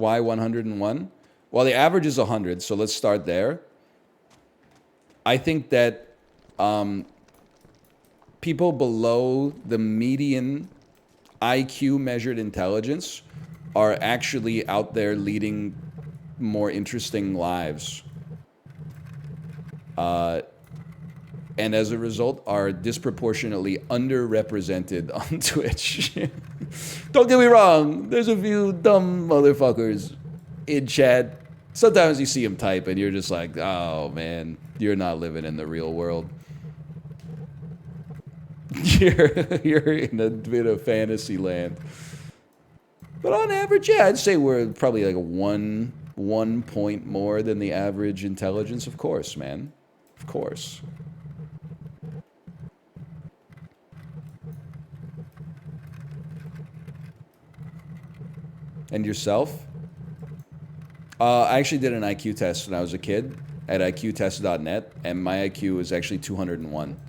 Why 101? Well, the average is 100, so let's start there. I think that people below the median IQ measured intelligence are actually out there leading more interesting lives. And as a result, are disproportionately underrepresented on Twitch. Don't get me wrong, there's a few dumb motherfuckers in chat. Sometimes you see them type and you're just like, oh man, you're not living in the real world. You're in a bit of fantasy land. But on average, yeah, I'd say we're probably like one point more than the average intelligence. Of course, man. Of course. And yourself? I actually did an IQ test when I was a kid at iqtest.net, and my IQ was actually 201.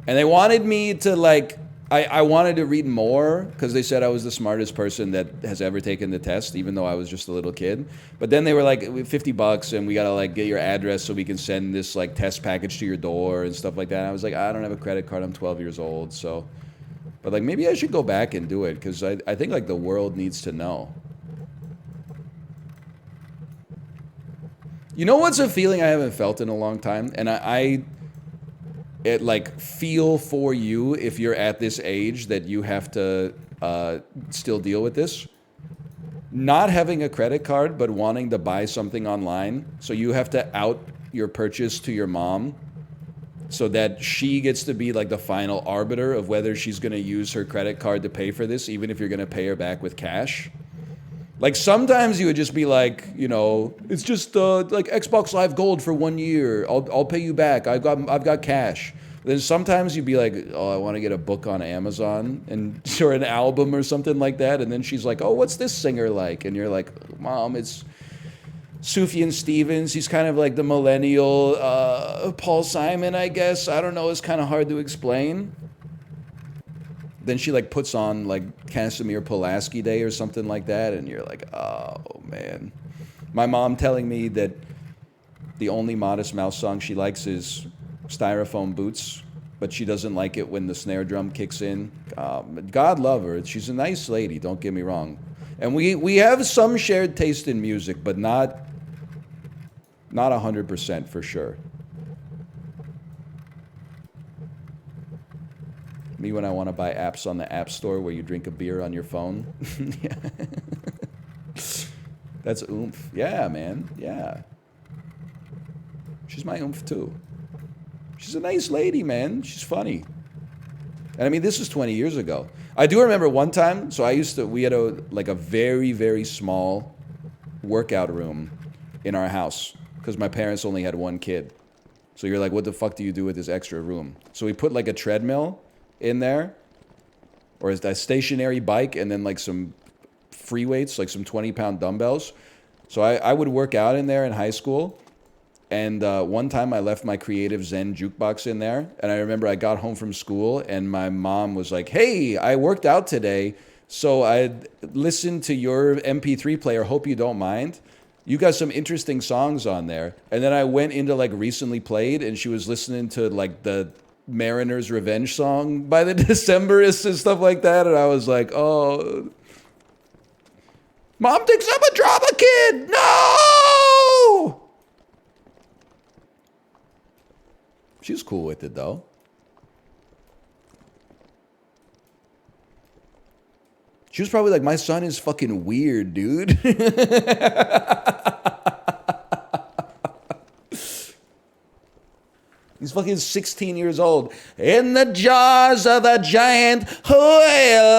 And they wanted me to, like, I wanted to read more because they said I was the smartest person that has ever taken the test, even though I was just a little kid. But then they were like, $50 and we got to, like, get your address so we can send this, like, test package to your door and stuff like that. And I was like, I don't have a credit card. I'm 12 years old. So, but, like, maybe I should go back and do it because I think, like, the world needs to know. You know what's a feeling I haven't felt in a long time? And it like feel for you if you're at this age that you have to still deal with this. Not having a credit card, but wanting to buy something online. So you have to out your purchase to your mom so that she gets to be like the final arbiter of whether she's going to use her credit card to pay for this, even if you're going to pay her back with cash. Like sometimes you would just be like, you know, it's just like Xbox Live Gold for 1 year. I'll pay you back. I've got cash. Then sometimes you'd be like, oh, I want to get a book on Amazon and or an album or something like that. And then she's like, oh, what's this singer like? And you're like, Mom, it's Sufjan Stevens. He's kind of like the millennial Paul Simon, I guess. I don't know. It's kind of hard to explain. Then she like puts on like Casimir Pulaski Day or something like that, and you're like, oh man. My mom telling me that the only Modest Mouse song she likes is Styrofoam Boots, but she doesn't like it when the snare drum kicks in. God love her. She's a nice lady, don't get me wrong. And we have some shared taste in music, but not 100% for sure. Me when I want to buy apps on the App Store where you drink a beer on your phone. Yeah. That's oomph. Yeah, man. Yeah. She's my oomph too. She's a nice lady, man. She's funny. And I mean, this is 20 years ago. I do remember one time, so we had a very, very small workout room in our house because my parents only had one kid. So you're like, what the fuck do you do with this extra room? So we put like a treadmill in there, or a stationary bike, and then like some free weights, like some 20-pound dumbbells. So I would work out in there in high school. And one time I left my Creative Zen jukebox in there. And I remember I got home from school and my mom was like, hey, I worked out today, so I listened to your MP3 player. Hope you don't mind. You got some interesting songs on there. And then I went into like recently played, and she was listening to like the Mariner's Revenge song by the Decemberists and stuff like that. And I was like, oh, Mom thinks I'm a drama kid. No! She's cool with it though. She was probably like, my son is fucking weird, dude. He's fucking 16 years old. In the jaws of a giant whale.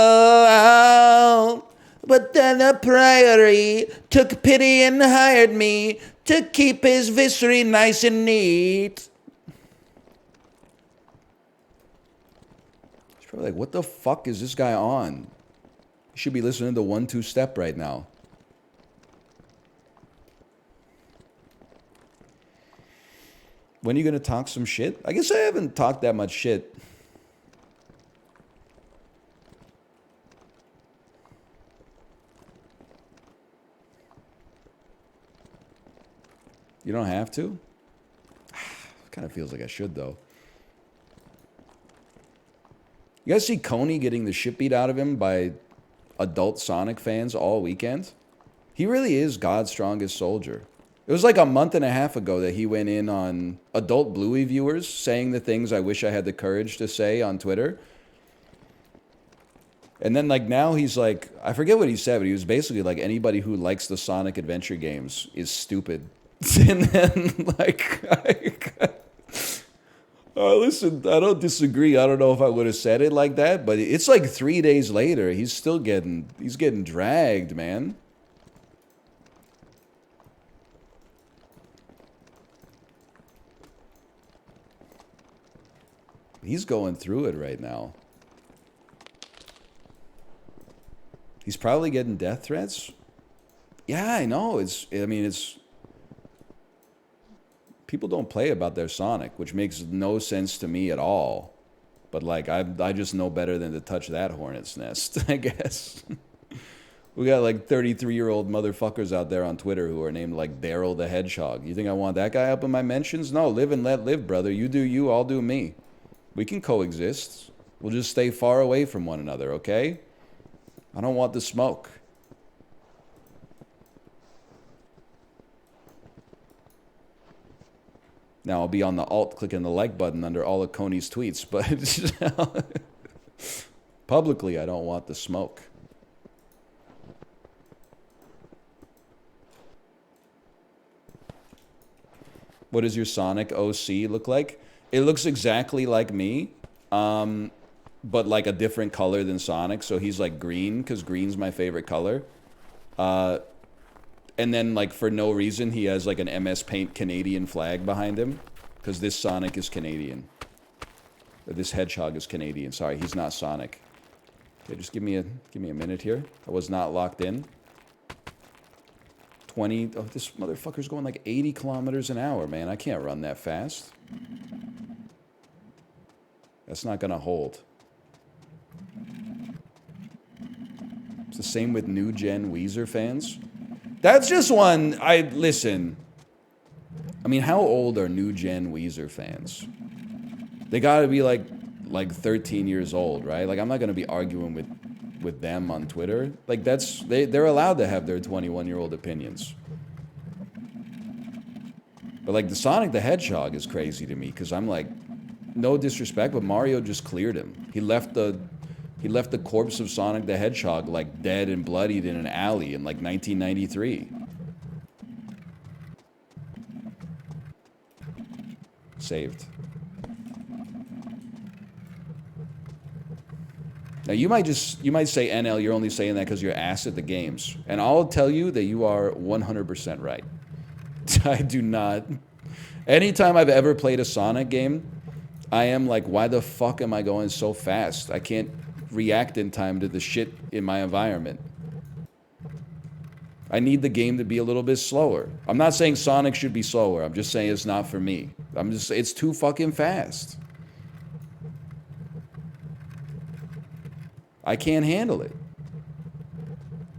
But then the priory took pity and hired me to keep his viscera nice and neat. She's probably like, what the fuck is this guy on? You should be listening to 1-2 Step right now. When are you going to talk some shit? I guess I haven't talked that much shit. You don't have to? Kind of feels like I should, though. You guys see Coney getting the shit beat out of him by adult Sonic fans all weekend? He really is God's strongest soldier. It was like a month and a half ago that he went in on adult Bluey viewers saying the things I wish I had the courage to say on Twitter. And then, like, now he's like, I forget what he said, but he was basically like, anybody who likes the Sonic adventure games is stupid. And then, like, listen, I don't disagree. I don't know if I would have said it like that, but it's like 3 days later. He's still he's getting dragged, man. He's going through it right now. He's probably getting death threats. Yeah, I know. People don't play about their Sonic, which makes no sense to me at all. But, like, I just know better than to touch that hornet's nest, I guess. We got, like, 33-year-old motherfuckers out there on Twitter who are named, like, Daryl the Hedgehog. You think I want that guy up in my mentions? No, live and let live, brother. You do you, I'll do me. We can coexist. We'll just stay far away from one another, okay? I don't want the smoke. Now I'll be on the alt clicking the like button under all of Coney's tweets, but publicly I don't want the smoke. What does your Sonic OC look like? It looks exactly like me, but like a different color than Sonic. So he's like green, because green's my favorite color. And then, like, for no reason, he has like an MS Paint Canadian flag behind him, because this Sonic is Canadian. Or this hedgehog is Canadian. Sorry, he's not Sonic. Okay, just give me a minute here. I was not locked in. 20. Oh, this motherfucker's going like 80 kilometers an hour, man. I can't run that fast. That's not gonna hold. It's the same with new gen Weezer fans. That's just one. Listen. I mean, how old are new gen Weezer fans? They gotta be like 13 years old, right? Like, I'm not gonna be arguing with them on Twitter. Like, they're allowed to have their 21-year-old opinions. But like, the Sonic the Hedgehog is crazy to me, because I'm like, no disrespect, but Mario just cleared him. He left the corpse of Sonic the Hedgehog like dead and bloodied in an alley in like 1993. Saved. Now you might say, NL, you're only saying that because you're ass at the games. And I'll tell you that you are 100% right. I do not. Anytime I've ever played a Sonic game, I am like, why the fuck am I going so fast? I can't react in time to the shit in my environment. I need the game to be a little bit slower. I'm not saying Sonic should be slower. I'm just saying it's not for me. It's too fucking fast. I can't handle it.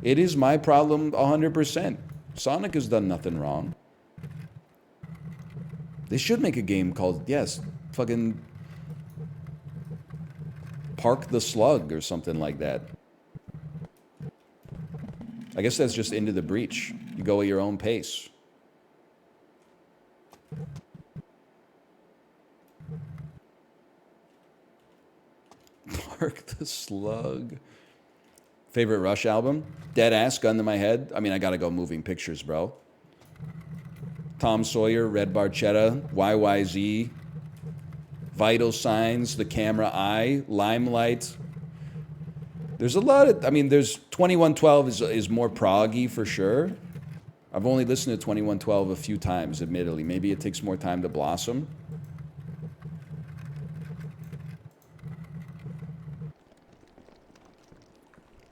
It is my problem 100%. Sonic has done nothing wrong. They should make a game called, fucking Park the Slug or something like that. I guess that's just Into the Breach. You go at your own pace. Park the Slug. Favorite Rush album? Dead Ass, Gun to My Head. I mean, I gotta go Moving Pictures, bro. Tom Sawyer, Red Barchetta, YYZ, Vital Signs, The Camera Eye, Limelight. There's a lot of, there's 2112 is more proggy for sure. I've only listened to 2112 a few times, admittedly. Maybe it takes more time to blossom.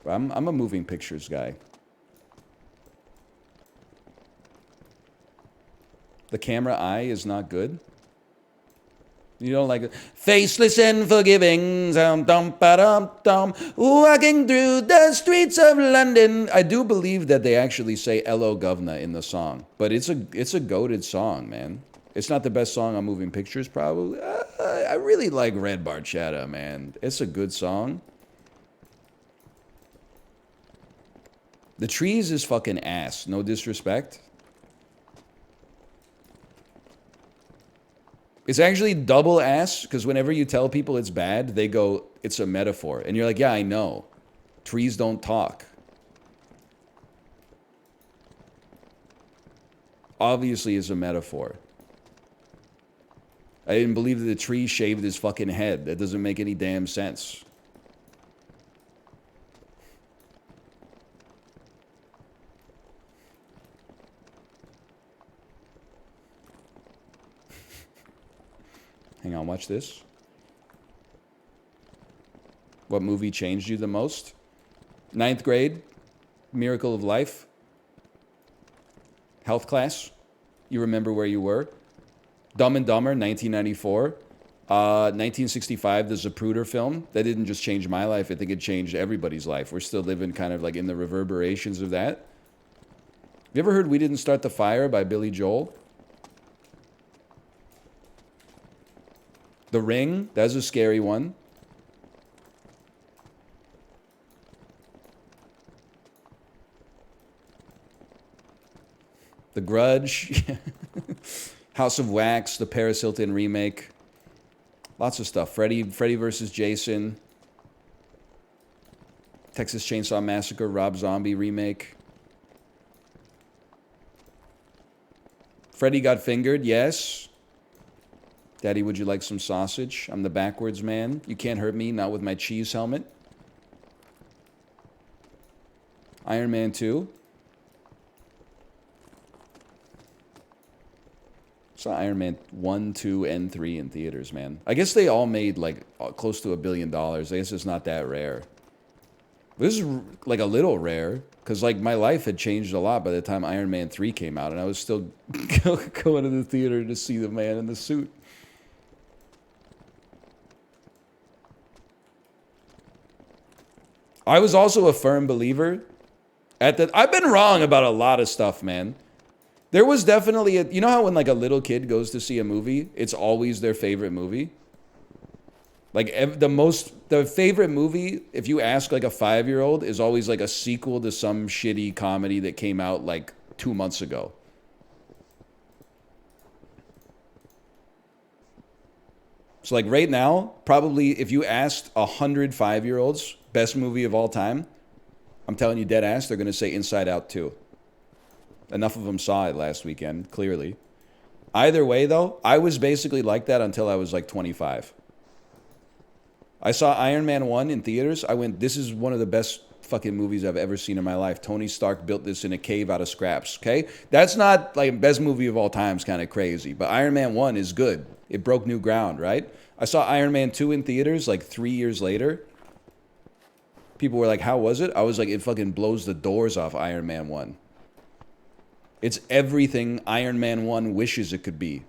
But I'm a Moving Pictures guy. The Camera Eye is not good. You don't like it? Faceless and forgiving, dum-ba-dum-dum, walking through the streets of London. I do believe that they actually say "Hello, Governor" in the song, but it's a goated song, man. It's not the best song on Moving Pictures, probably. I really like Red Barchetta, man. It's a good song. The Trees is fucking ass. No disrespect. It's actually double ass, because whenever you tell people it's bad, they go, it's a metaphor. And you're like, yeah, I know. Trees don't talk. Obviously, it's a metaphor. I didn't believe that the tree shaved his fucking head. That doesn't make any damn sense. Hang on, watch this. What movie changed you the most? 9th grade, Miracle of Life. Health class, you remember where you were. Dumb and Dumber, 1994. 1965, the Zapruder film. That didn't just change my life, I think it changed everybody's life. We're still living kind of like in the reverberations of that. Have you ever heard We Didn't Start the Fire by Billy Joel? The Ring, that's a scary one. The Grudge. House of Wax, the Paris Hilton remake. Lots of stuff. Freddy versus Jason. Texas Chainsaw Massacre, Rob Zombie remake. Freddy Got Fingered, yes. Daddy, would you like some sausage? I'm the backwards man. You can't hurt me, not with my cheese helmet. Iron Man 2. Saw Iron Man 1, 2, and 3 in theaters, man. I guess they all made like close to $1 billion. I guess it's not that rare. This is like a little rare, because like my life had changed a lot by the time Iron Man 3 came out, and I was still going to the theater to see the man in the suit. I was also a firm believer at that. I've been wrong about a lot of stuff, man. There was definitely a, you know how when like a little kid goes to see a movie, it's always their favorite movie? Like the favorite movie, if you ask like a 5-year-old, is always like a sequel to some shitty comedy that came out like 2 months ago. So like right now, probably if you asked 100 5-year-olds, best movie of all time, I'm telling you dead ass, they're going to say Inside Out 2. Enough of them saw it last weekend, clearly. Either way, though, I was basically like that until I was like 25. I saw Iron Man 1 in theaters. I went, this is one of the best fucking movies I've ever seen in my life. Tony Stark built this in a cave out of scraps, okay? That's not like best movie of all time is kind of crazy, but Iron Man 1 is good. It broke new ground, right? I saw Iron Man 2 in theaters like 3 years later. People were like, how was it? I was like, it fucking blows the doors off Iron Man 1. It's everything Iron Man 1 wishes it could be.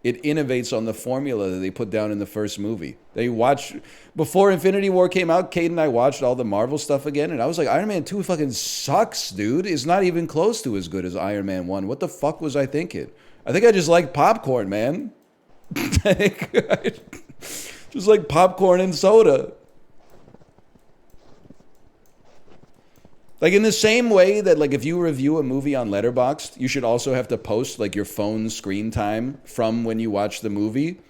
It innovates on the formula that they put down in the first movie. They watched, before Infinity War came out, Kate and I watched all the Marvel stuff again, and I was like, Iron Man 2 fucking sucks, dude. It's not even close to as good as Iron Man 1. What the fuck was I thinking? I think I just like popcorn, man. Just like popcorn and soda. Like in the same way that like if you review a movie on Letterboxd, you should also have to post like your phone screen time from when you watch the movie.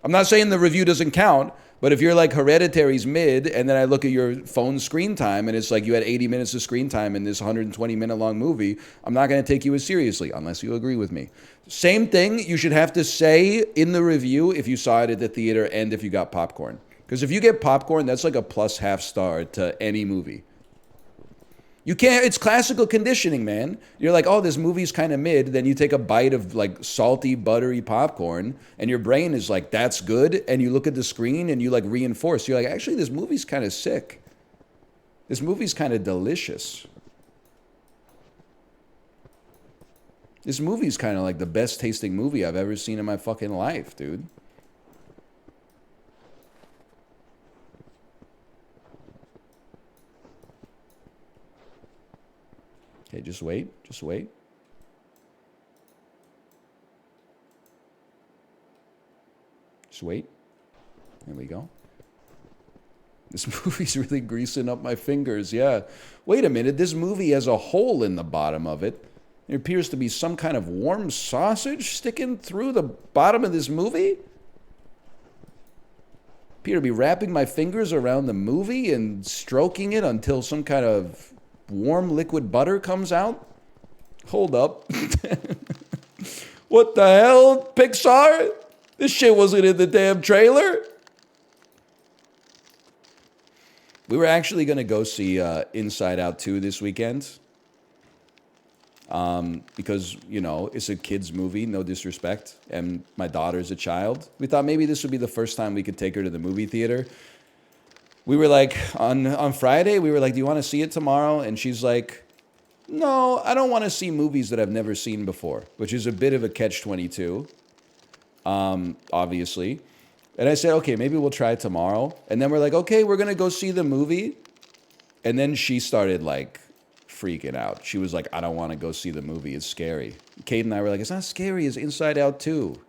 I'm not saying the review doesn't count, but if you're like Hereditary's mid and then I look at your phone screen time and it's like you had 80 minutes of screen time in this 120-minute long movie, I'm not going to take you as seriously unless you agree with me. Same thing you should have to say in the review if you saw it at the theater and if you got popcorn. Because if you get popcorn, that's like a +1/2 star to any movie. You can't, it's classical conditioning, man. You're like, oh, this movie's kind of mid. Then you take a bite of like salty, buttery popcorn and your brain is like, that's good. And you look at the screen and you like reinforce. You're like, actually, this movie's kind of sick. This movie's kind of delicious. This movie's kind of like the best tasting movie I've ever seen in my fucking life, dude. Okay, just wait. Just wait. Just wait. There we go. This movie's really greasing up my fingers, yeah. Wait a minute, this movie has a hole in the bottom of it. There appears to be some kind of warm sausage sticking through the bottom of this movie. Appear to be wrapping my fingers around the movie and stroking it until some kind of warm liquid butter comes out. Hold up. What the hell, Pixar? This shit wasn't in the damn trailer. We were actually going to go see Inside Out 2 this weekend. Because, you know, it's a kid's movie, no disrespect. And my daughter's a child. We thought maybe this would be the first time we could take her to the movie theater. We were like, on Friday, we were like, do you want to see it tomorrow? And she's like, no, I don't want to see movies that I've never seen before. Which is a bit of a catch-22, obviously. And I said, okay, maybe we'll try it tomorrow. And then we're like, okay, we're going to go see the movie. And then she started, like, freaking out. She was like, I don't want to go see the movie. It's scary. Kate and I were like, it's not scary. It's Inside Out 2.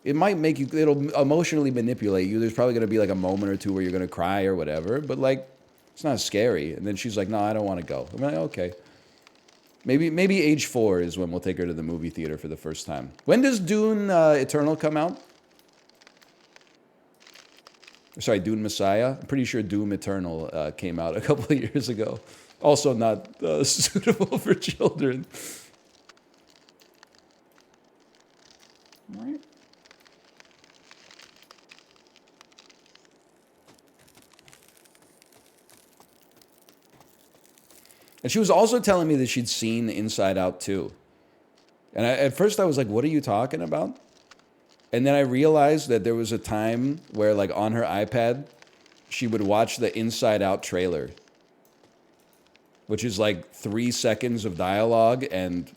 It might make you, it'll emotionally manipulate you. There's probably going to be, like, a moment or two where you're going to cry or whatever. But, like, it's not scary. And then she's like, no, I don't want to go. I'm like, okay. Maybe age 4 is when we'll take her to the movie theater for the first time. When does Dune Eternal come out? Sorry, Dune Messiah. I'm pretty sure Doom Eternal came out a couple of years ago. Also not suitable for children. All right. And she was also telling me that she'd seen Inside Out 2. And at first I was like, what are you talking about? And then I realized that there was a time where, like, on her iPad, she would watch the Inside Out trailer, which is like 3 seconds of dialogue, and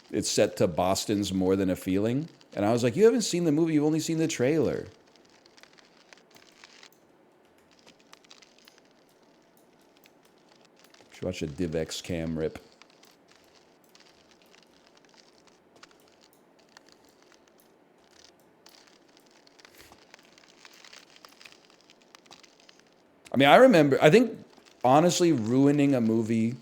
it's set to Boston's More Than a Feeling. And I was like, you haven't seen the movie, you've only seen the trailer. Should watch a DivX cam rip. I mean, I think, honestly, ruining a movie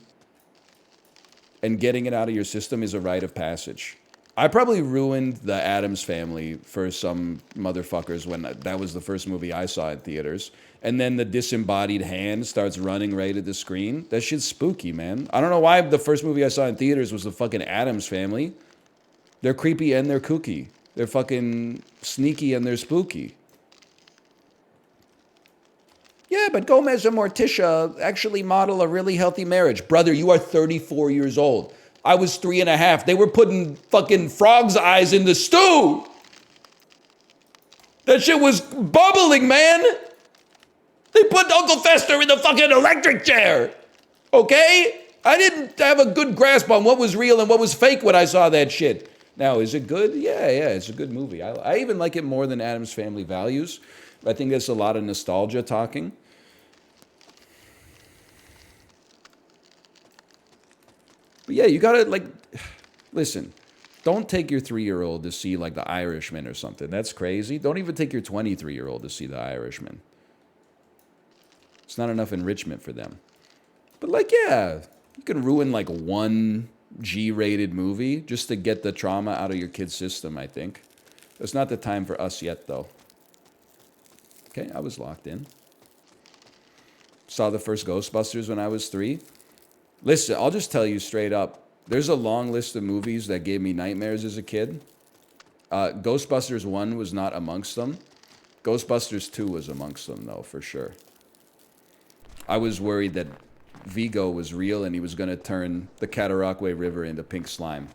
and getting it out of your system is a rite of passage. I probably ruined The Addams Family for some motherfuckers when that was the first movie I saw in theaters. And then the disembodied hand starts running right at the screen. That shit's spooky, man. I don't know why the first movie I saw in theaters was the fucking Addams Family. They're creepy and they're kooky. They're fucking sneaky and they're spooky. Yeah, but Gomez and Morticia actually model a really healthy marriage. Brother, you are 34 years old. I was 3.5. They were putting fucking frog's eyes in the stew. That shit was bubbling, man. They put Uncle Fester in the fucking electric chair. Okay? I didn't have a good grasp on what was real and what was fake when I saw that shit. Now, is it good? Yeah, it's a good movie. I even like it more than Addams Family Values. I think there's a lot of nostalgia talking. But yeah, you gotta, like, listen, don't take your 3-year-old to see, like, The Irishman or something. That's crazy. Don't even take your 23-year-old to see The Irishman. It's not enough enrichment for them. But, like, yeah, you can ruin, like, one G-rated movie just to get the trauma out of your kid's system, I think. It's not the time for us yet, though. Okay, I was locked in. Saw the first Ghostbusters when I was 3. Listen, I'll just tell you straight up. There's a long list of movies that gave me nightmares as a kid. Ghostbusters 1 was not amongst them. Ghostbusters 2 was amongst them, though, for sure. I was worried that Vigo was real and he was going to turn the Cataraqui River into pink slime.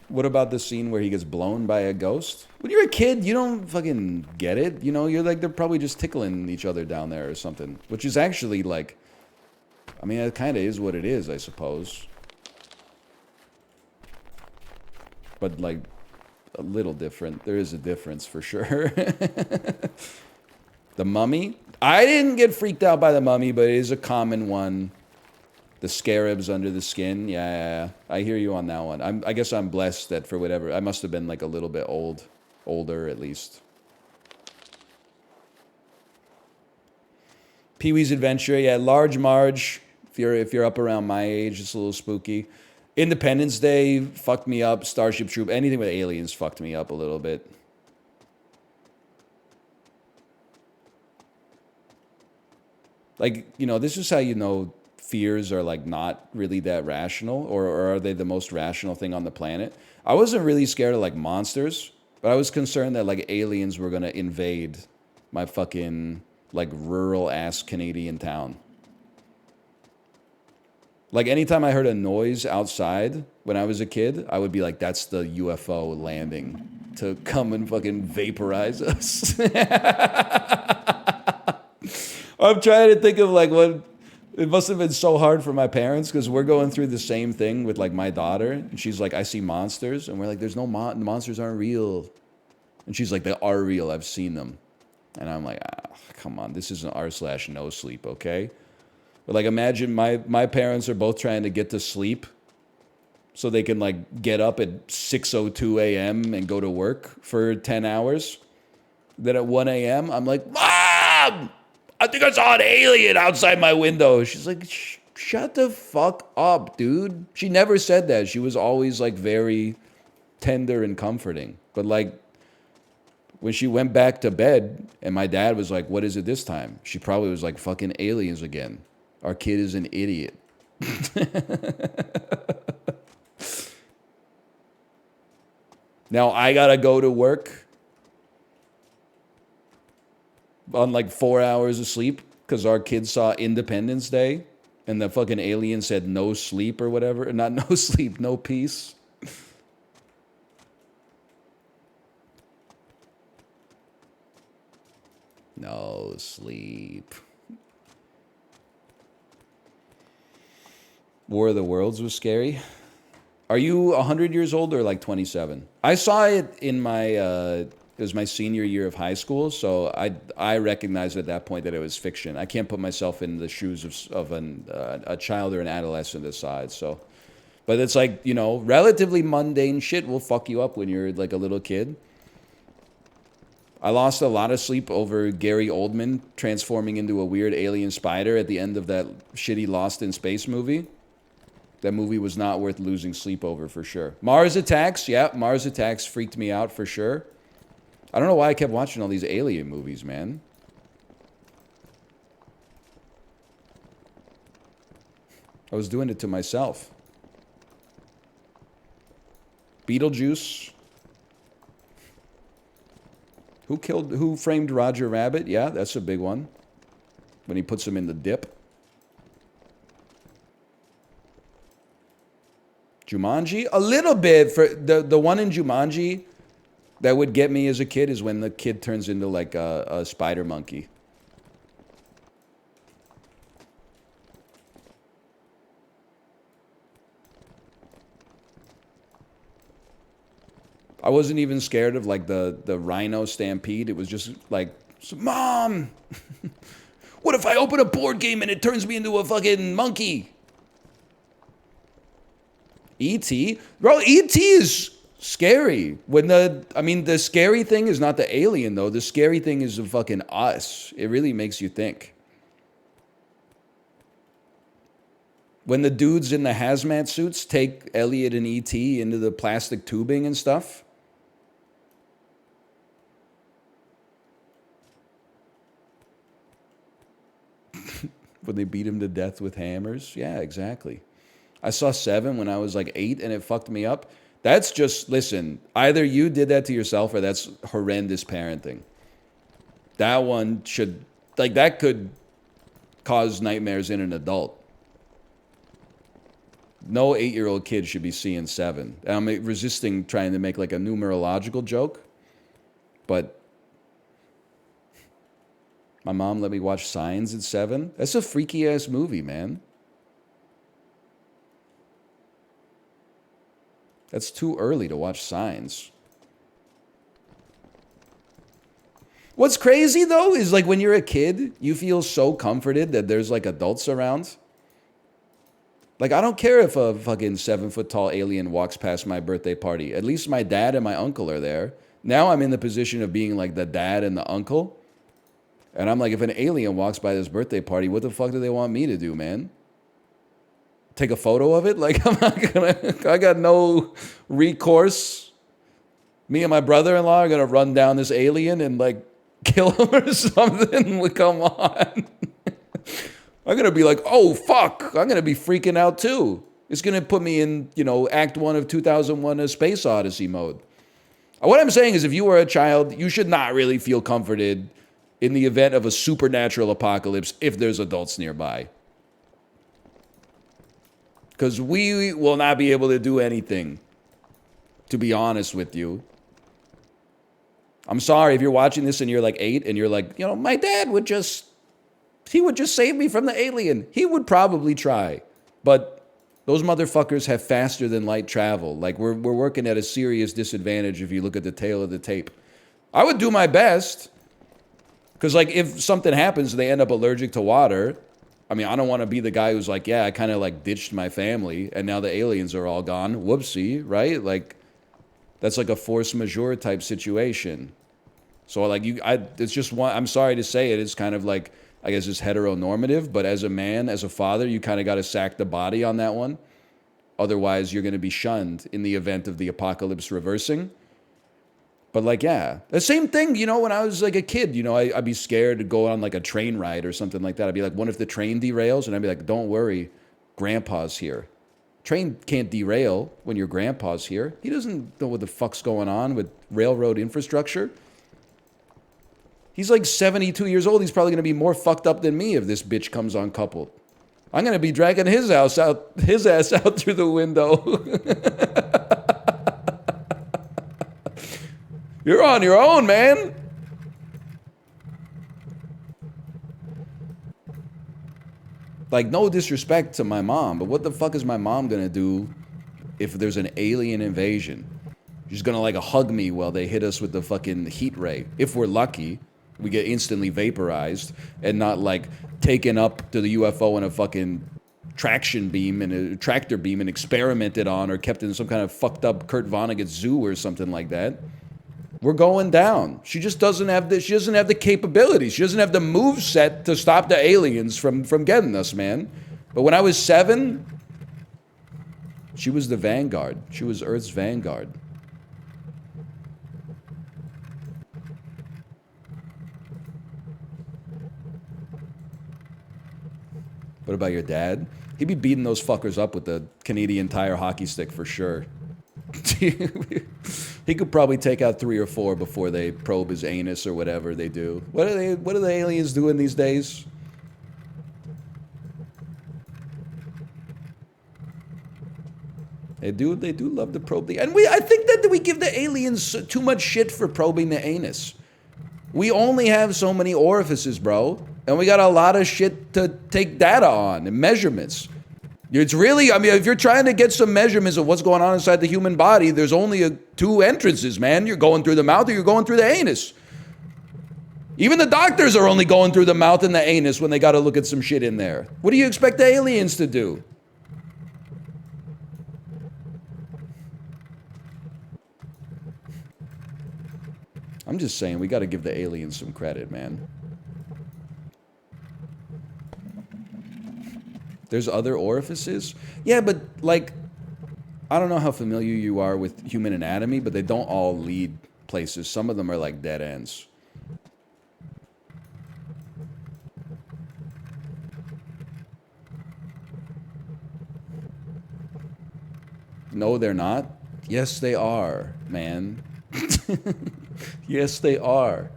What about the scene where he gets blown by a ghost? When you're a kid, you don't fucking get it. You know, you're like, they're probably just tickling each other down there or something. Which is actually like, I mean, it kind of is what it is, I suppose. But like, a little different. There is a difference for sure. The Mummy? I didn't get freaked out by The Mummy, but it is a common one. The scarabs under the skin. Yeah. I hear you on that one. I guess I'm blessed that for whatever. I must have been like a little bit older at least. Pee-wee's Adventure. Yeah, Large Marge. If you're up around my age, it's a little spooky. Independence Day fucked me up. Starship Troop. Anything with aliens fucked me up a little bit. Like, you know, this is how you know fears are like not really that rational, or are they the most rational thing on the planet? I wasn't really scared of like monsters, but I was concerned that like aliens were gonna invade my fucking like rural ass Canadian town. Like anytime I heard a noise outside when I was a kid, I would be like, that's the UFO landing to come and fucking vaporize us. I'm trying to think of like what it must have been so hard for my parents, because we're going through the same thing with like my daughter, and she's like, I see monsters, and we're like, there's no monsters aren't real, and she's like, they are real, I've seen them, and I'm like, come on, this isn't r/no sleep, okay? But like, imagine my parents are both trying to get to sleep so they can like get up at 6:02 a.m. and go to work for 10 hours. Then at 1 a.m. I'm like, Mom, I think I saw an alien outside my window. She's like, shut the fuck up, dude. She never said that. She was always like very tender and comforting. But like, when she went back to bed and my dad was like, what is it this time? She probably was like, fucking aliens again. Our kid is an idiot. Now I gotta go to work on like 4 hours of sleep because our kids saw Independence Day and the fucking alien said no sleep or whatever. Not no sleep, no peace. No sleep. War of the Worlds was scary. Are you 100 years old or like 27? I saw it in my, it was my senior year of high school, so I recognized at that point that it was fiction. I can't put myself in the shoes of a child or an adolescent aside, so. But it's like, you know, relatively mundane shit will fuck you up when you're like a little kid. I lost a lot of sleep over Gary Oldman transforming into a weird alien spider at the end of that shitty Lost in Space movie. That movie was not worth losing sleep over for sure. Mars Attacks, yeah, Mars Attacks freaked me out for sure. I don't know why I kept watching all these alien movies, man. I was doing it to myself. Beetlejuice. Who framed Roger Rabbit? Yeah, that's a big one. When he puts him in the dip. Jumanji? A little bit. For the one in Jumanji that would get me as a kid is when the kid turns into like a spider monkey. I wasn't even scared of like the rhino stampede. It was just like, Mom, what if I open a board game and it turns me into a fucking monkey? E.T.? Bro, E.T. is scary. The scary thing is not the alien, though. The scary thing is the fucking us. It really makes you think. When the dudes in the hazmat suits take Elliot and E.T. into the plastic tubing and stuff. When they beat him to death with hammers. Yeah, exactly. I saw Seven when I was like 8 and it fucked me up. That's just, listen, either you did that to yourself or that's horrendous parenting. That one should, like, that could cause nightmares in an adult. No 8-year-old kid should be seeing Seven. And I'm resisting trying to make like a numerological joke, but my mom let me watch Signs at 7. That's a freaky ass movie, man. That's too early to watch Signs. What's crazy though is like when you're a kid, you feel so comforted that there's like adults around. Like I don't care if a fucking 7-foot tall alien walks past my birthday party. At least my dad and my uncle are there. Now I'm in the position of being like the dad and the uncle. And I'm like, if an alien walks by this birthday party, what the fuck do they want me to do, man? Take a photo of it? Like I'm not gonna, I got no recourse. Me and my brother-in-law are gonna run down this alien and like kill him or something. Like, come on. I'm gonna be like, oh fuck. I'm gonna be freaking out too. It's gonna put me in, you know, Act 1 of 2001: A Space Odyssey mode. What I'm saying is if you were a child, you should not really feel comforted in the event of a supernatural apocalypse if there's adults nearby. Because we will not be able to do anything, to be honest with you. I'm sorry if you're watching this and you're like 8 and you're like, you know, my dad would just, he would just save me from the alien. He would probably try. But those motherfuckers have faster than light travel. Like we're working at a serious disadvantage if you look at the tail of the tape. I would do my best. Because like if something happens and they end up allergic to water, I mean, I don't want to be the guy who's like, yeah, I kind of like ditched my family and now the aliens are all gone. Whoopsie, right? Like that's like a force majeure type situation. So like it's just one, I'm sorry to say it, it's kind of like, I guess it's heteronormative, but as a man, as a father, you kind of got to sack the body on that one. Otherwise, you're going to be shunned in the event of the apocalypse reversing. But like, yeah, the same thing, you know, when I was like a kid, you know, I'd be scared to go on like a train ride or something like that. I'd be like, what if the train derails? And I'd be like, don't worry, grandpa's here. Train can't derail when your grandpa's here. He doesn't know what the fuck's going on with railroad infrastructure. He's like 72 years old. He's probably going to be more fucked up than me if this bitch comes uncoupled. I'm going to be dragging his ass out through the window. You're on your own, man. Like, no disrespect to my mom, but what the fuck is my mom going to do if there's an alien invasion? She's going to like hug me while they hit us with the fucking heat ray. If we're lucky. We get instantly vaporized and not like taken up to the UFO in a fucking traction beam and a tractor beam and experimented on or kept in some kind of fucked up Kurt Vonnegut zoo or something like that. We're going down. She just doesn't have the, she doesn't have the capabilities. She doesn't have the move set to stop the aliens from getting us, man. But when I was 7, she was the vanguard. She was Earth's vanguard. What about your dad? He'd be beating those fuckers up with the Canadian Tire hockey stick for sure. He could probably take out 3 or 4 before they probe his anus or whatever they do. What are the aliens doing these days? They do love to probe the, and I think that we give the aliens too much shit for probing the anus. We only have so many orifices, bro. And we got a lot of shit to take data on and measurements. It's really, I mean, if you're trying to get some measurements of what's going on inside the human body, there's only 2 entrances, man. You're going through the mouth or you're going through the anus. Even the doctors are only going through the mouth and the anus when they got to look at some shit in there. What do you expect the aliens to do? I'm just saying, we got to give the aliens some credit, man. There's other orifices? Yeah, but like, I don't know how familiar you are with human anatomy, but they don't all lead places. Some of them are like dead ends. No, they're not. Yes, they are, man. Yes, they are.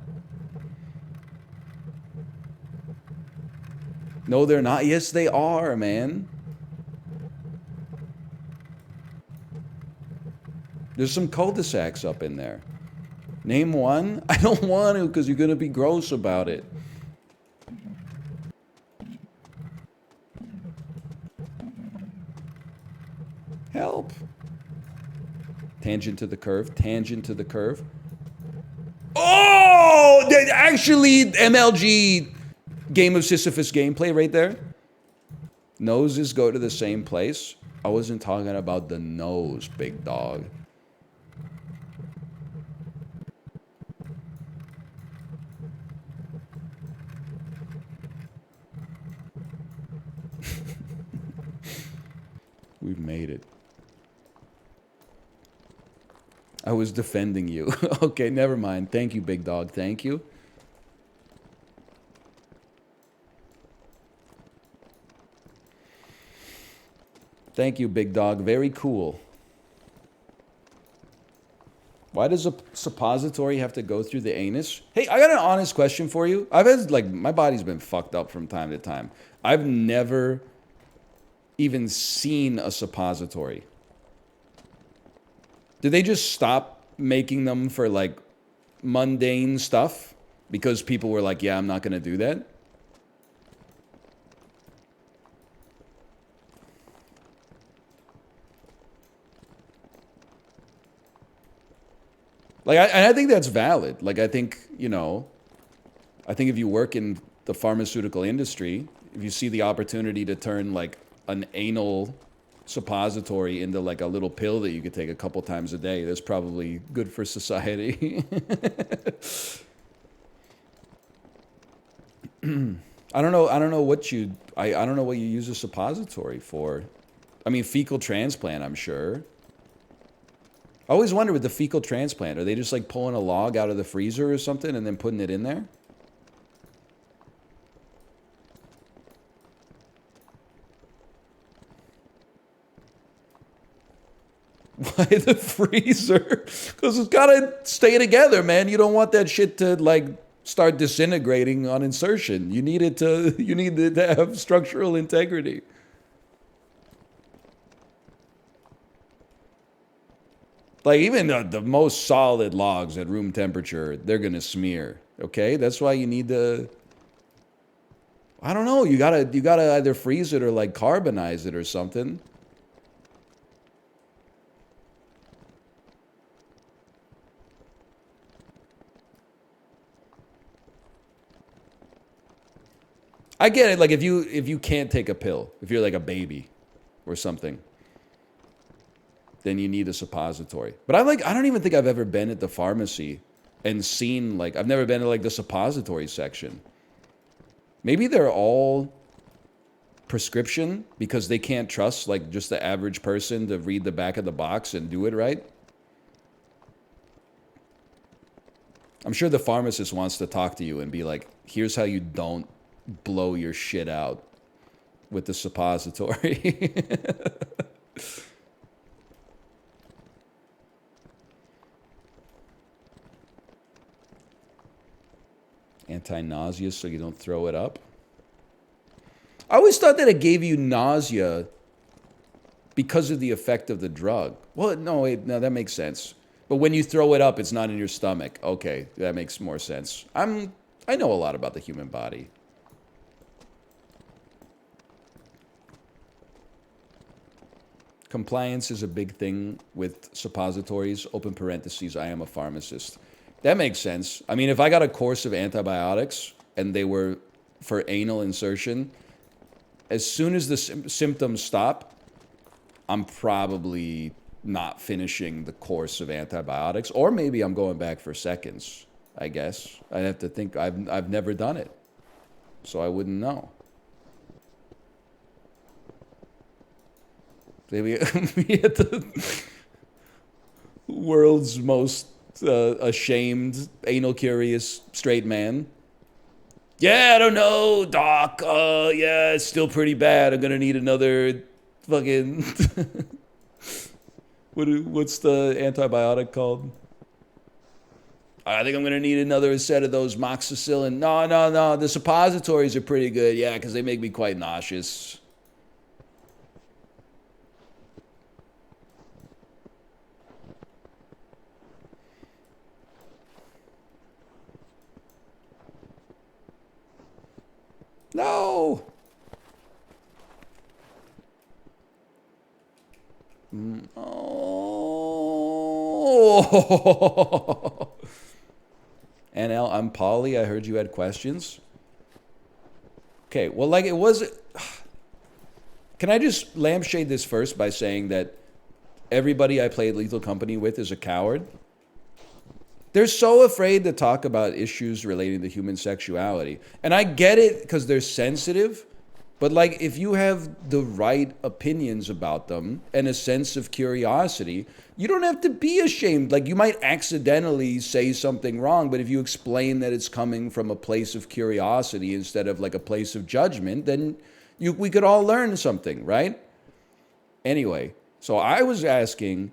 No, they're not. Yes, they are, man. There's some cul-de-sacs up in there. Name one? I don't want to because you're going to be gross about it. Help. Tangent to the curve. Tangent to the curve. Oh! Oh, actually, MLG Game of Sisyphus gameplay right there. Noses go to the same place. I wasn't talking about the nose, big dog. We've made it. I was defending you. Okay, never mind. Thank you, big dog. Thank you. Thank you, big dog. Very cool. Why does a suppository have to go through the anus? Hey, I got an honest question for you. I've had, like, my body's been fucked up from time to time. I've never even seen a suppository. Did they just stop making them for, like, mundane stuff? Because people were like, yeah, I'm not going to do that? Like, I think that's valid. Like, I think, you know, I think if you work in the pharmaceutical industry, if you see the opportunity to turn, like, an anal suppository into, like, a little pill that you could take a couple times a day, that's probably good for society. I don't know what you, I don't know what you use a suppository for. I mean, fecal transplant, I'm sure. I always wonder with the fecal transplant, are they just like pulling a log out of the freezer or something and then putting it in there? Why the freezer? Because it's gotta stay together, man. You don't want that shit to like start disintegrating on insertion. You need it to have structural integrity. Like, even the most solid logs at room temperature, they're going to smear, okay? That's why you need to... I don't know. You gotta either freeze it or, like, carbonize it or something. I get it. Like, if you can't take a pill, if you're, like, a baby or something, then you need a suppository. But I don't even think I've ever been at the pharmacy and seen, like, I've never been to, like, the suppository section. Maybe they're all prescription because they can't trust, like, just the average person to read the back of the box and do it right. I'm sure the pharmacist wants to talk to you and be like, here's how you don't blow your shit out with the suppository. Anti-nausea so you don't throw it up. I always thought that it gave you nausea because of the effect of the drug. Well, no, wait, no, that makes sense. But when you throw it up, it's not in your stomach. Okay, that makes more sense. I know a lot about the human body. Compliance is a big thing with suppositories. Open parentheses, I am a pharmacist. That makes sense. I mean, if I got a course of antibiotics and they were for anal insertion, as soon as the symptoms stop, I'm probably not finishing the course of antibiotics. Or maybe I'm going back for seconds, I guess. I'd have to think. I've never done it, so I wouldn't know. Maybe at the world's most ashamed, anal curious straight man. Yeah, I don't know, doc. Yeah, it's still pretty bad. I'm gonna need another fucking. What's the antibiotic called? I think I'm gonna need another set of those moxicillin. No. The suppositories are pretty good. Yeah, because they make me quite nauseous. No. Oh. NL, I'm Polly. I heard you had questions. Okay, well, like it was. Can I just lampshade this first by saying that everybody I played Lethal Company with is a coward? They're so afraid to talk about issues relating to human sexuality. And I get it because they're sensitive, but like if you have the right opinions about them and a sense of curiosity, you don't have to be ashamed. Like you might accidentally say something wrong, but if you explain that it's coming from a place of curiosity instead of like a place of judgment, then we could all learn something, right? Anyway, so I was asking,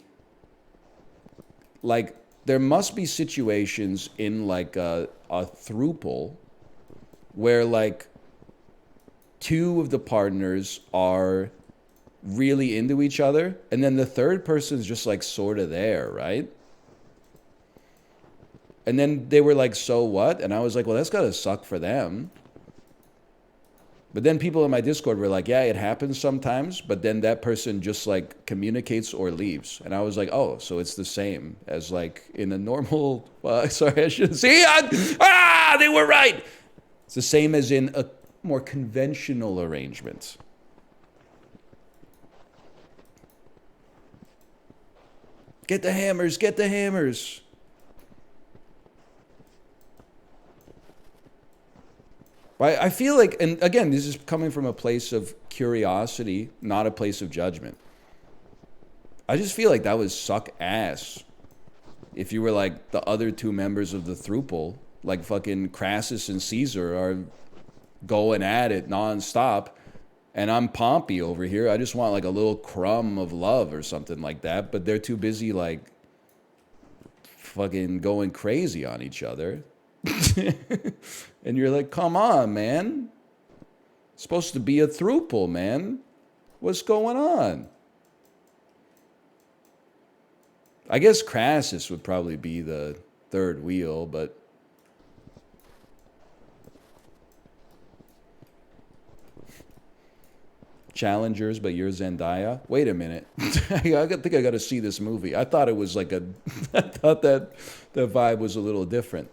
like, there must be situations in like a throuple where like two of the partners are really into each other and then the third person's just like sort of there, right? And then they were like, so what? And I was like, well, that's gotta suck for them. But then people in my Discord were like, yeah, it happens sometimes, but then that person just like communicates or leaves. And I was like, oh, so it's the same as like in a normal, sorry, I shouldn't see. They were right. It's the same as in a more conventional arrangement. Get the hammers, get the hammers. I feel like, and again, this is coming from a place of curiosity, not a place of judgment. I just feel like that would suck ass if you were like the other two members of the throuple, like fucking Crassus and Caesar are going at it nonstop, and I'm Pompey over here. I just want like a little crumb of love or something like that, but they're too busy like fucking going crazy on each other. And you're like, come on, man. It's supposed to be a throuple, man. What's going on? I guess Crassus would probably be the third wheel, but Challengers, but you're Zendaya? Wait a minute. I think I got to see this movie. I thought it was like a... I thought that the vibe was a little different.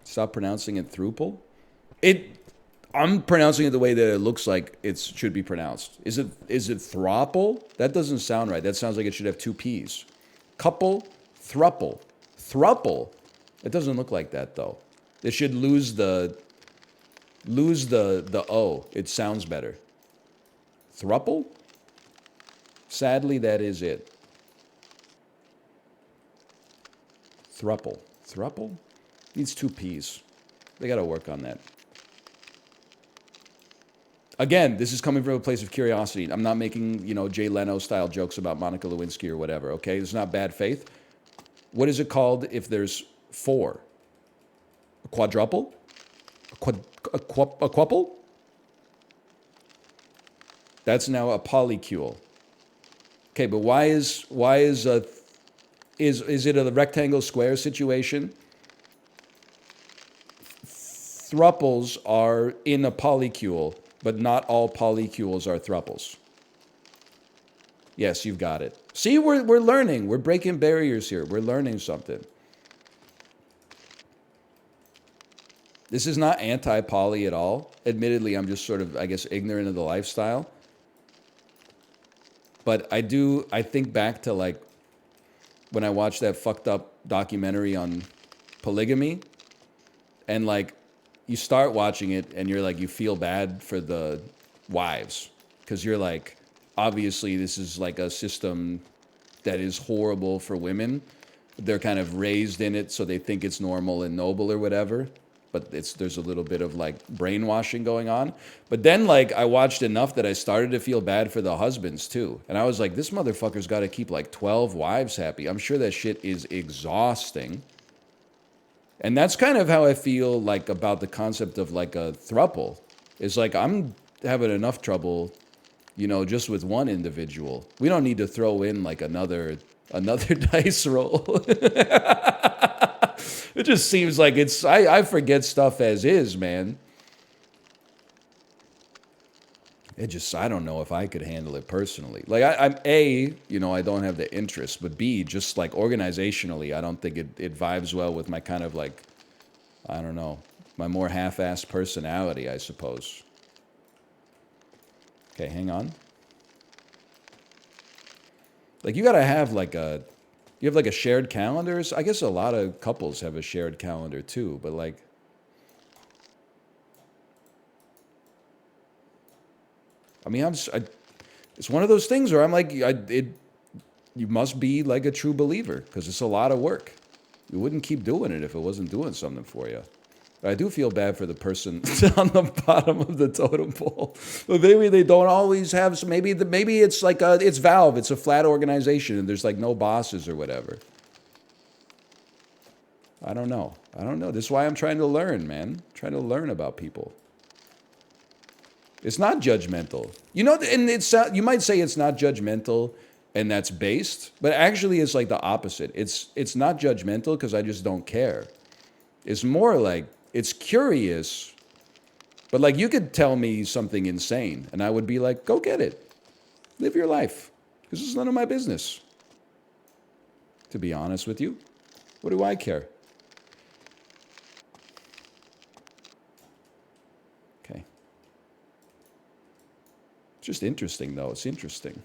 Stop pronouncing it throuple? I'm pronouncing it the way that it looks like it should be pronounced. Is it throuple? That doesn't sound right. That sounds like it should have two P's. Couple, thruple. Thruple. It doesn't look like that though. It should lose the O. It sounds better. Thruple? Sadly, that is it. Thruple. Thruple? Needs two P's. They got to work on that. Again, this is coming from a place of curiosity. I'm not making, Jay Leno style jokes about Monica Lewinsky or whatever, okay? It's not bad faith. What is it called if there's four? A quadruple? A quuple? That's now a polycule. Okay, but why is it a rectangle square situation? Thruples are in a polycule, but not all polycules are thruples. Yes, you've got it. See, we're learning. We're breaking barriers here. We're learning something. This is not anti-poly at all. Admittedly, I'm just sort of, I guess, ignorant of the lifestyle. But I think back to like when I watched that fucked up documentary on polygamy, and like you start watching it and you're like, you feel bad for the wives because you're like, obviously this is like a system that is horrible for women. They're kind of raised in it, so they think it's normal and noble or whatever. But there's a little bit of like brainwashing going on. But then like I watched enough that I started to feel bad for the husbands too. And I was like, this motherfucker's got to keep like 12 wives happy. I'm sure that shit is exhausting. And that's kind of how I feel like about the concept of like a throuple. It's like I'm having enough trouble, just with one individual. We don't need to throw in like another dice roll. It just seems like I forget stuff as is, man. I don't know if I could handle it personally. Like, I'm A, I don't have the interest, but B, just like organizationally, I don't think it vibes well with my kind of like, I don't know, my more half-assed personality, I suppose. Okay, hang on. Like, you gotta have like you have like a shared calendar. I guess a lot of couples have a shared calendar too, but like, I mean, it's one of those things where I'm like, you must be like a true believer because it's a lot of work. You wouldn't keep doing it if it wasn't doing something for you. But I do feel bad for the person on the bottom of the totem pole. But maybe they don't always have. Maybe it's like it's Valve. It's a flat organization and there's like no bosses or whatever. I don't know. This is why I'm trying to learn, man. Trying to learn about people. It's not judgmental. And you might say it's not judgmental and that's based, but actually it's like the opposite. It's not judgmental because I just don't care. It's more like it's curious, but like you could tell me something insane and I would be like, go get it. Live your life. Because it's none of my business. To be honest with you, what do I care? Okay. Just interesting, though. It's interesting.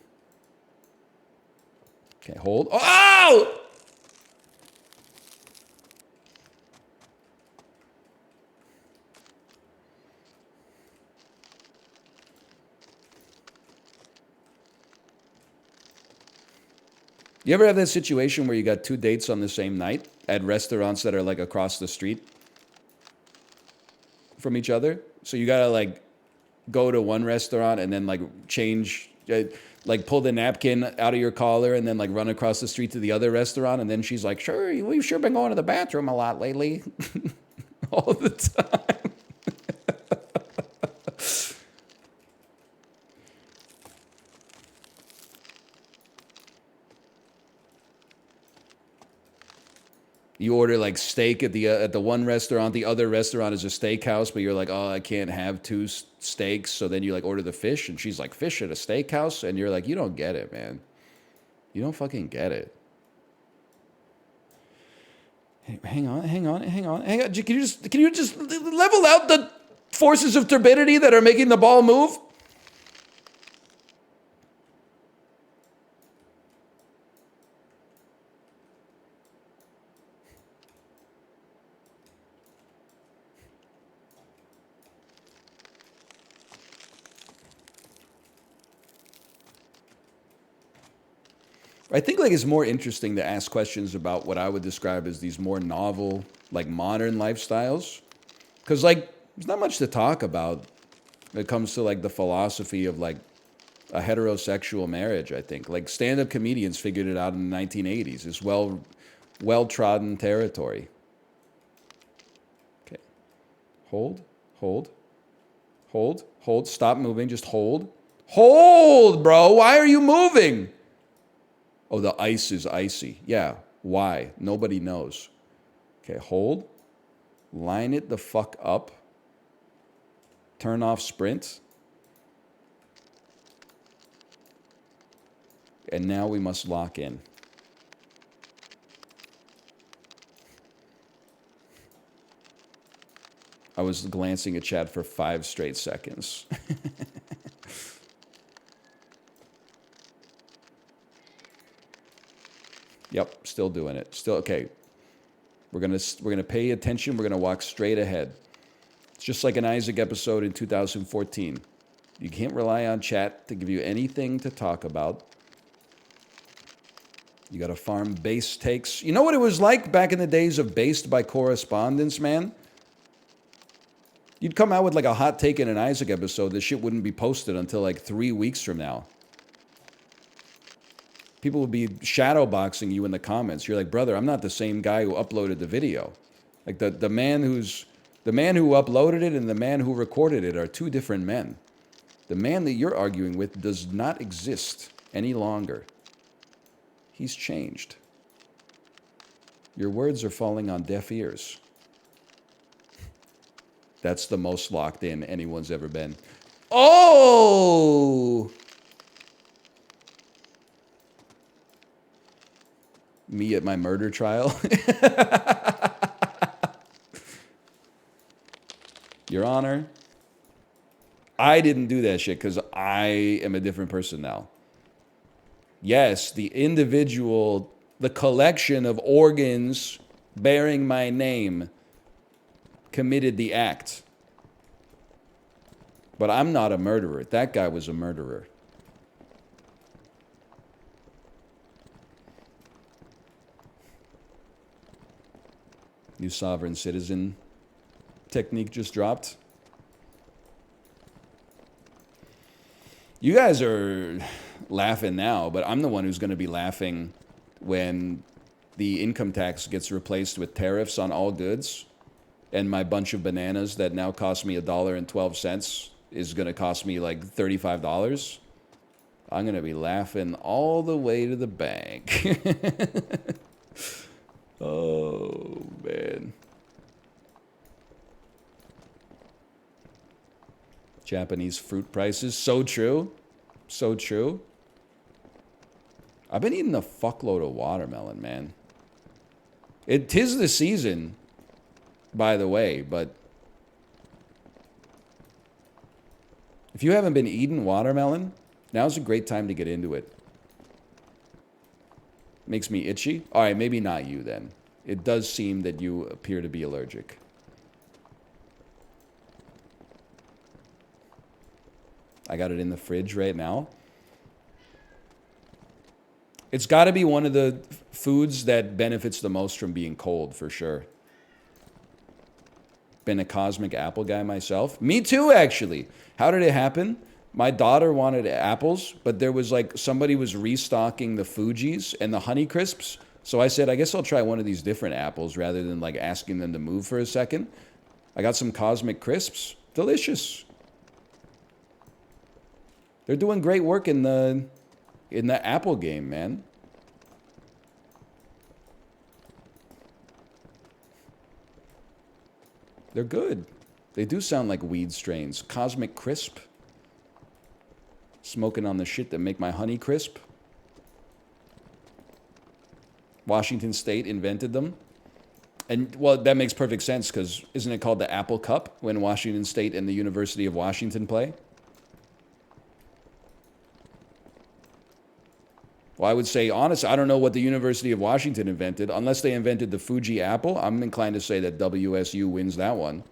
Okay, hold. Oh! You ever have that situation where you got two dates on the same night at restaurants that are like across the street from each other? So you gotta like go to one restaurant and then like change, like pull the napkin out of your collar and then like run across the street to the other restaurant. And then she's like, sure, we've sure been going to the bathroom a lot lately. All the time. You order like steak at the one restaurant, the other restaurant is a steakhouse, but you're like, oh, I can't have two steaks. So then you like order the fish, and she's like, fish at a steakhouse, and you're like, you don't get it, man. You don't fucking get it. Hey, hang on. Can you just level out the forces of turbidity that are making the ball move? I think like it's more interesting to ask questions about what I would describe as these more novel, like modern lifestyles. Because like there's not much to talk about when it comes to like the philosophy of like a heterosexual marriage, I think. Like stand-up comedians figured it out in the 1980s. It's well-trodden territory. Okay. Hold. Stop moving. Just hold. Hold, bro. Why are you moving? Oh, the ice is icy. Yeah. Why? Nobody knows. Okay, hold. Line it the fuck up. Turn off sprint. And now we must lock in. I was glancing at chat for 5 straight seconds. Yep, still doing it. Still okay. We're gonna pay attention. We're gonna walk straight ahead. It's just like an Isaac episode in 2014. You can't rely on chat to give you anything to talk about. You gotta farm base takes. You know what it was like back in the days of based by correspondence, man? You'd come out with like a hot take in an Isaac episode. This shit wouldn't be posted until like 3 weeks from now. People would be shadowboxing you in the comments. You're like, brother, I'm not the same guy who uploaded the video. Like the man who uploaded it and the man who recorded it are two different men. The man that you're arguing with does not exist any longer. He's changed. Your words are falling on deaf ears. That's the most locked in anyone's ever been. Oh! Me at my murder trial. Your Honor, I didn't do that shit because I am a different person now. Yes, the individual, the collection of organs bearing my name committed the act. But I'm not a murderer. That guy was a murderer. New sovereign citizen technique just dropped. You guys are laughing now, but I'm the one who's going to be laughing when the income tax gets replaced with tariffs on all goods, and my bunch of bananas that now cost me $1.12 is going to cost me like $35. I'm going to be laughing all the way to the bank. Oh, man. Japanese fruit prices. So true. So true. I've been eating a fuckload of watermelon, man. Tis the season, by the way, but if you haven't been eating watermelon, now's a great time to get into it. Makes me itchy. All right, maybe not you then. It does seem that you appear to be allergic. I got it in the fridge right now. It's got to be one of the foods that benefits the most from being cold, for sure. Been a cosmic apple guy myself. Me too, actually. How did it happen? My daughter wanted apples, but there was like somebody was restocking the Fujis and the Honey Crisps. So I said, I guess I'll try one of these different apples rather than like asking them to move for a second. I got some Cosmic Crisps. Delicious. They're doing great work in the Apple game, man. They're good. They do sound like weed strains. Cosmic Crisp. Smoking on the shit that make my honey crisp. Washington State invented them. And, well, that makes perfect sense because isn't it called the Apple Cup when Washington State and the University of Washington play? Well, I would say, honestly, I don't know what the University of Washington invented. Unless they invented the Fuji apple, I'm inclined to say that WSU wins that one.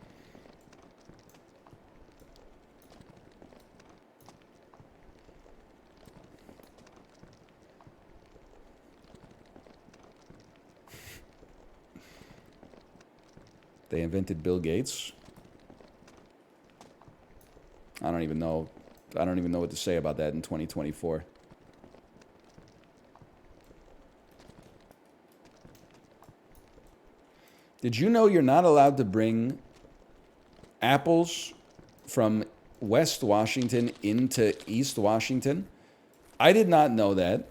They invented Bill Gates. I don't even know what to say about that in 2024. Did you know you're not allowed to bring apples from West Washington into East Washington? I did not know that.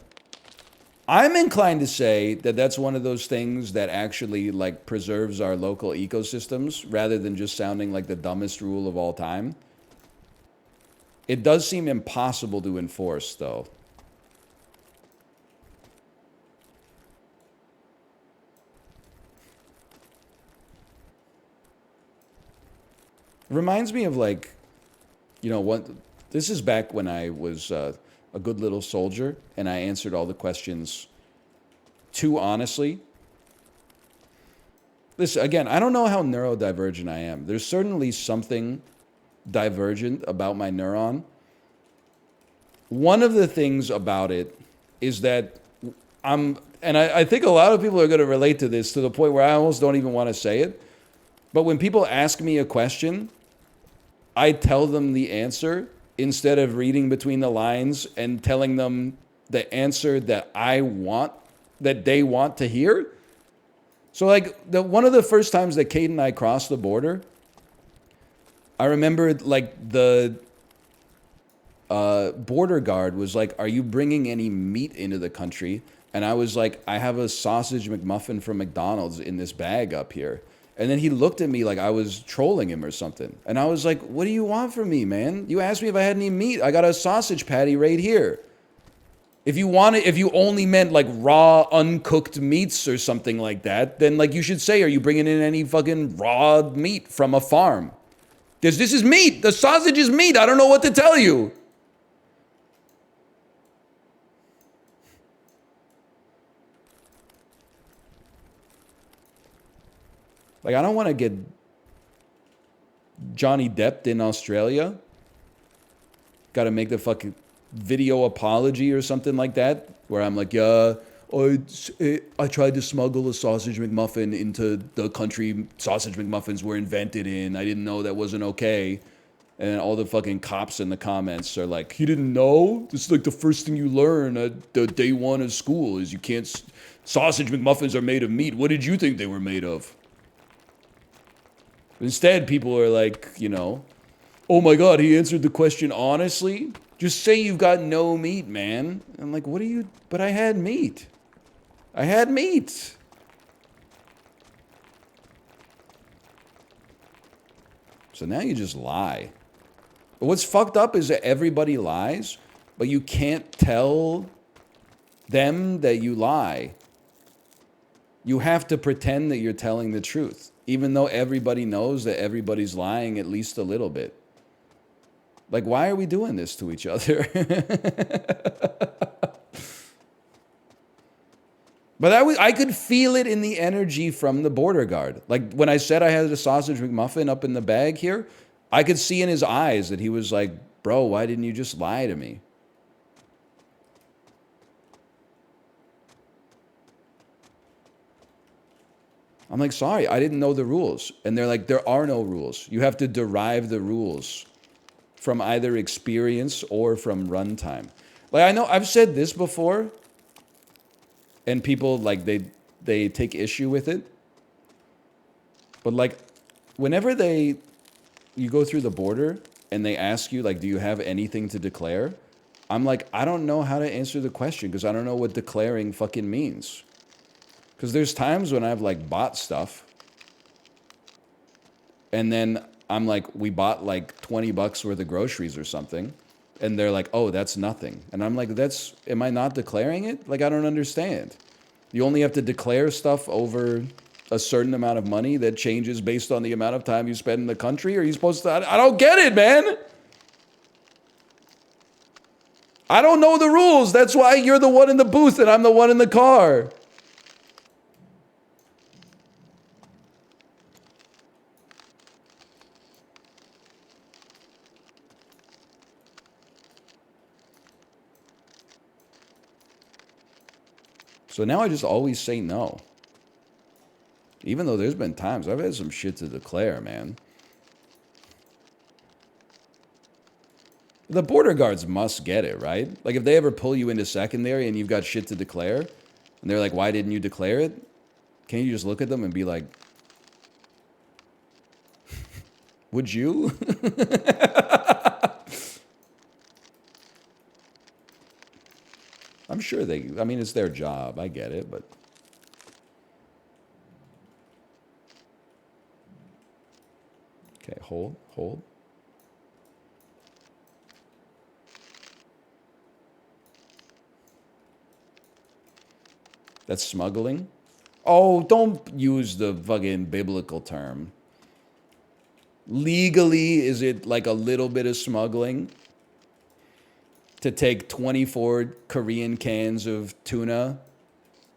I'm inclined to say that that's one of those things that actually like preserves our local ecosystems rather than just sounding like the dumbest rule of all time. It does seem impossible to enforce, though. It reminds me of like, you know, what this is back when I was a good little soldier and I answered all the questions too honestly. Listen, again, I don't know how neurodivergent I am. There's certainly something divergent about my neuron. One of the things about it is that I think a lot of people are going to relate to this to the point where I almost don't even want to say it. But when people ask me a question, I tell them the answer instead of reading between the lines and telling them the answer that that they want to hear. So like one of the first times that Kate and I crossed the border, I remember like the border guard was like, "Are you bringing any meat into the country?" And I was like, "I have a sausage McMuffin from McDonald's in this bag up here." And then he looked at me like I was trolling him or something. And I was like, what do you want from me, man? You asked me if I had any meat. I got a sausage patty right here. If you only meant like raw, uncooked meats or something like that, then like you should say, are you bringing in any fucking raw meat from a farm? Because this is meat. The sausage is meat. I don't know what to tell you. Like, I don't want to get Johnny Depp in Australia. Got to make the fucking video apology or something like that, where I'm like, yeah, I tried to smuggle a sausage McMuffin into the country sausage McMuffins were invented in. I didn't know that wasn't okay. And then all the fucking cops in the comments are like, he didn't know? This is like the first thing you learn at the day one of school is you can't... Sausage McMuffins are made of meat. What did you think they were made of? Instead, people are like, you know, oh my God, he answered the question honestly? Just say you've got no meat, man. I'm like, what are you... But I had meat. I had meat. So now you just lie. But what's fucked up is that everybody lies, but you can't tell them that you lie. You have to pretend that you're telling the truth, even though everybody knows that everybody's lying at least a little bit. Like, why are we doing this to each other? But I could feel it in the energy from the border guard. Like, when I said I had a sausage McMuffin up in the bag here, I could see in his eyes that he was like, bro, why didn't you just lie to me? I'm like, sorry, I didn't know the rules. And they're like, there are no rules. You have to derive the rules from either experience or from runtime. Like, I know I've said this before, and people, like, they take issue with it. But, like, whenever you go through the border and they ask you, like, do you have anything to declare? I'm like, I don't know how to answer the question because I don't know what declaring fucking means. Because there's times when I've, like, bought stuff. And then I'm like, we bought, like, $20 worth of groceries or something. And they're like, oh, that's nothing. And I'm like, am I not declaring it? Like, I don't understand. You only have to declare stuff over a certain amount of money that changes based on the amount of time you spend in the country? Or are you supposed to... I don't get it, man. I don't know the rules. That's why you're the one in the booth and I'm the one in the car. So now I just always say no. Even though there's been times I've had some shit to declare, man. The border guards must get it, right? Like, if they ever pull you into secondary and you've got shit to declare, and they're like, why didn't you declare it? Can't you just look at them and be like, would you? I'm sure I mean, it's their job. I get it, but... Okay, hold. That's smuggling? Oh, don't use the fucking biblical term. Legally, is it like a little bit of smuggling? To take 24 Korean cans of tuna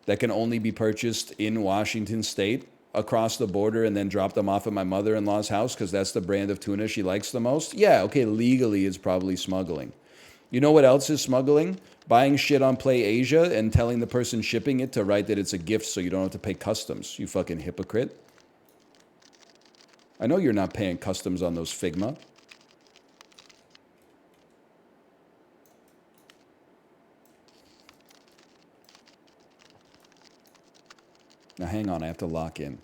that can only be purchased in Washington State across the border and then drop them off at my mother-in-law's house because that's the brand of tuna she likes the most? Yeah, okay, legally it's probably smuggling. You know what else is smuggling? Buying shit on Play Asia and telling the person shipping it to write that it's a gift so you don't have to pay customs, you fucking hypocrite. I know you're not paying customs on those Figma. Now hang on, I have to lock in.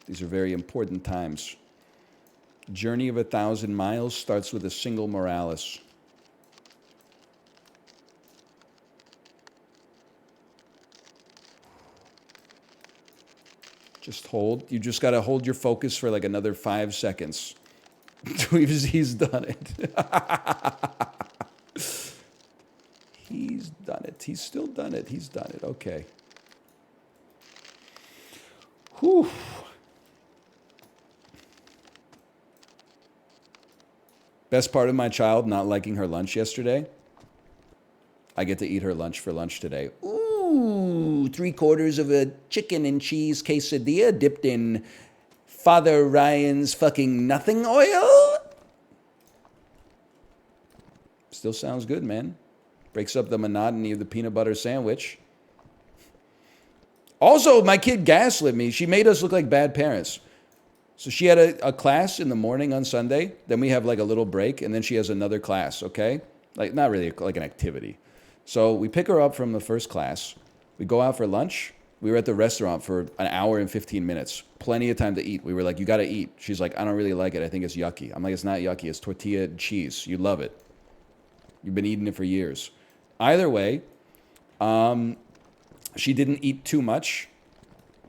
These are very important times. Journey of 1,000 miles starts with a single Morales. Just hold. You just got to hold your focus for like another 5 seconds. He's done it. He's done it. He's still done it. He's done it. Okay. Whew. Best part of my child not liking her lunch yesterday. I get to eat her lunch for lunch today. Ooh, 3/4 of a chicken and cheese quesadilla dipped in Father Ryan's fucking nothing oil. Still sounds good, man. Breaks up the monotony of the peanut butter sandwich. Also, my kid gaslit me. She made us look like bad parents. So she had a class in the morning on Sunday. Then we have like a little break. And then she has another class, okay? Like, not really like an activity. So we pick her up from the first class. We go out for lunch. We were at the restaurant for an hour and 15 minutes. Plenty of time to eat. We were like, you got to eat. She's like, I don't really like it. I think it's yucky. I'm like, it's not yucky. It's tortilla and cheese. You love it. You've been eating it for years. Either way, she didn't eat too much.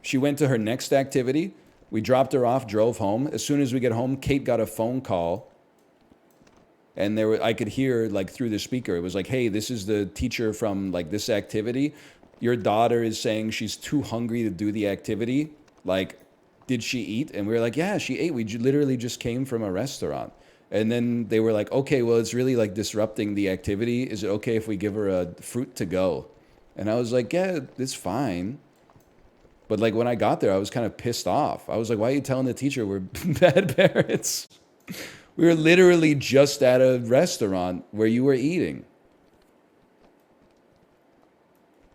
She went to her next activity. We dropped her off, drove home. As soon as we get home, Kate got a phone call. And I could hear like through the speaker, it was like, hey, this is the teacher from like this activity. Your daughter is saying she's too hungry to do the activity. Like, did she eat? And we were like, yeah, she ate. We literally just came from a restaurant. And then they were like, okay, well, it's really like disrupting the activity. Is it okay if we give her a fruit to go? And I was like, yeah, it's fine. But like when I got there, I was kind of pissed off. I was like, why are you telling the teacher we're bad parents? We were literally just at a restaurant where you were eating.